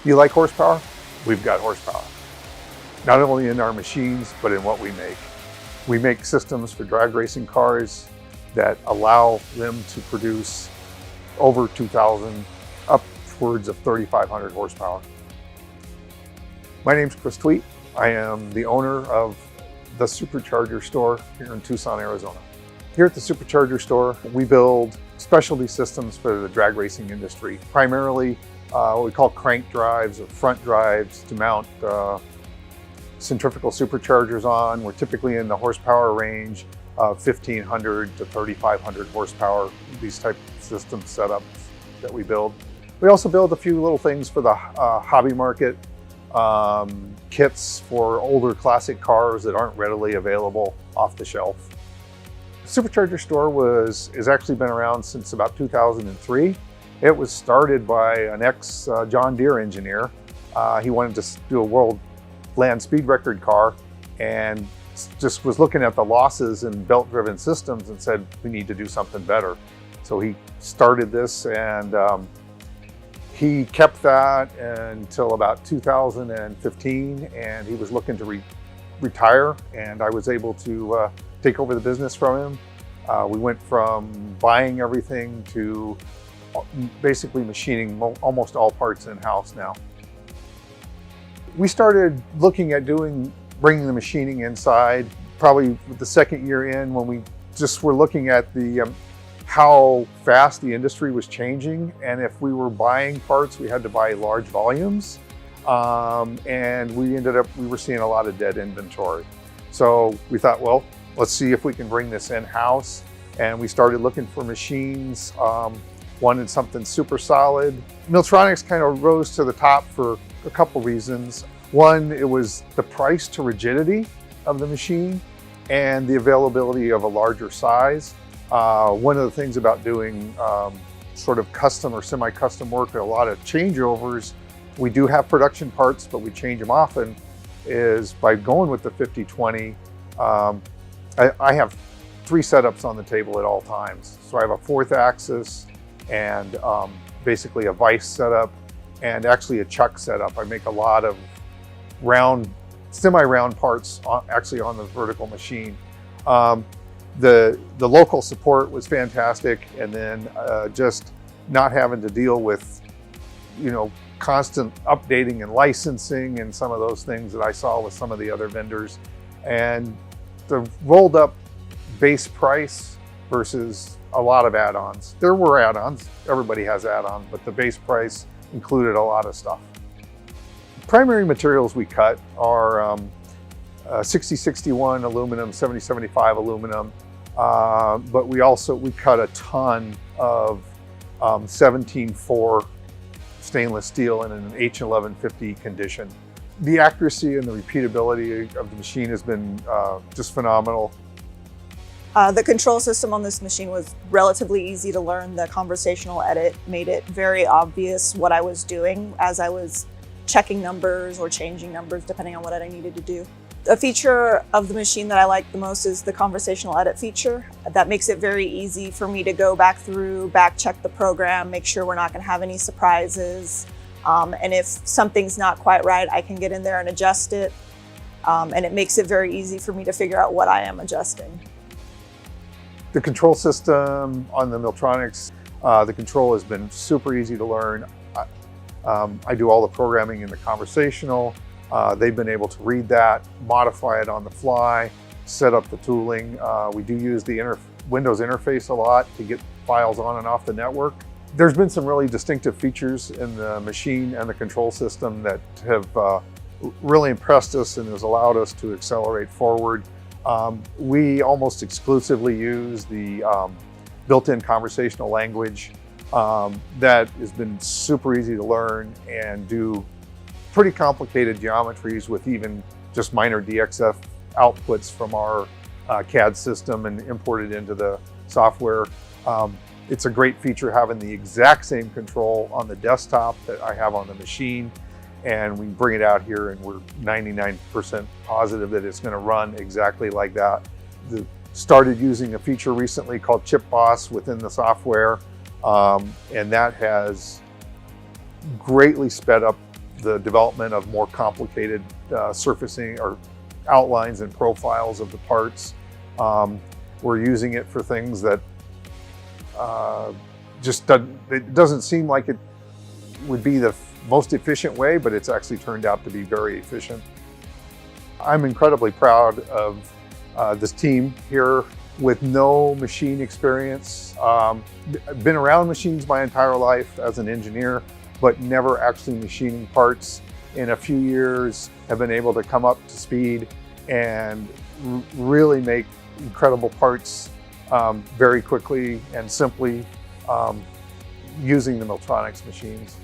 You like horsepower? We've got horsepower. Not only in our machines, but in what we make. We make systems for drag racing cars that allow them to produce over 2,000, upwards of 3,500 horsepower. My name's Chris Tweet. I am the owner of the Supercharger store here in Tucson, Arizona. Here at the Supercharger store, we build specialty systems for the drag racing industry, primarily what we call crank drives or front drives to mount centrifugal superchargers on. We're typically in the horsepower range of 1,500 to 3,500 horsepower, these type of system setups that we build. We also build a few little things for the hobby market, kits for older classic cars that aren't readily available off the shelf. The Supercharger store has actually been around since about 2003. It was started by an ex John Deere engineer. He wanted to do a world land speed record car and just was looking at the losses in belt-driven systems and said, we need to do something better. So he started this, and he kept that until about 2015, and he was looking to retire, and I was able to take over the business from him. We went from buying everything to basically machining almost all parts in-house now. We started looking at bringing the machining inside probably the second year in, when we just were looking at how fast the industry was changing, and if we were buying parts, we had to buy large volumes, and we were seeing a lot of dead inventory. So we thought, well, let's see if we can bring this in-house, and we started looking for machines. Wanted something super solid. Milltronics kind of rose to the top for a couple reasons. One, it was the price to rigidity of the machine and the availability of a larger size. One of the things about doing sort of custom or semi-custom work, a lot of changeovers, we do have production parts, but we change them often, is by going with the 50/20. I have 3 setups on the table at all times. So I have a 4th axis and basically a vise setup and actually a chuck setup. I make a lot of semi-round parts actually on the vertical machine. The local support was fantastic, and then just not having to deal with, constant updating and licensing and some of those things that I saw with some of the other vendors. And the rolled up base price versus a lot of add-ons. There were add-ons, everybody has add-ons, but the base price included a lot of stuff. Primary materials we cut are 6061 aluminum, 7075 aluminum, but we cut a ton of 17.4 stainless steel in an H1150 condition. The accuracy and the repeatability of the machine has been just phenomenal. The control system on this machine was relatively easy to learn. The conversational edit made it very obvious what I was doing as I was checking numbers or changing numbers depending on what I needed to do. A feature of the machine that I like the most is the conversational edit feature. That makes it very easy for me to go back through, check the program, make sure we're not going to have any surprises. And if something's not quite right, I can get in there and adjust it. And it makes it very easy for me to figure out what I am adjusting. The control system on the Milltronics, the control has been super easy to learn. I do all the programming in the conversational. They've been able to read that, modify it on the fly, set up the tooling. We do use the Windows interface a lot to get files on and off the network. There's been some really distinctive features in the machine and the control system that have really impressed us and has allowed us to accelerate forward. We almost exclusively use the built-in conversational language that has been super easy to learn and do pretty complicated geometries with even just minor DXF outputs from our CAD system and import it into the software. It's a great feature having the exact same control on the desktop that I have on the machine, and we bring it out here and we're 99% positive that it's going to run exactly like that. Started using a feature recently called Chip Boss within the software, and that has greatly sped up the development of more complicated surfacing or outlines and profiles of the parts. We're using it for things that it doesn't seem like it would be the most efficient way, but it's actually turned out to be very efficient. I'm incredibly proud of this team here with no machine experience. I've been around machines my entire life as an engineer, but never actually machining parts. In a few years, have been able to come up to speed and really make incredible parts very quickly and simply using the Milltronics machines.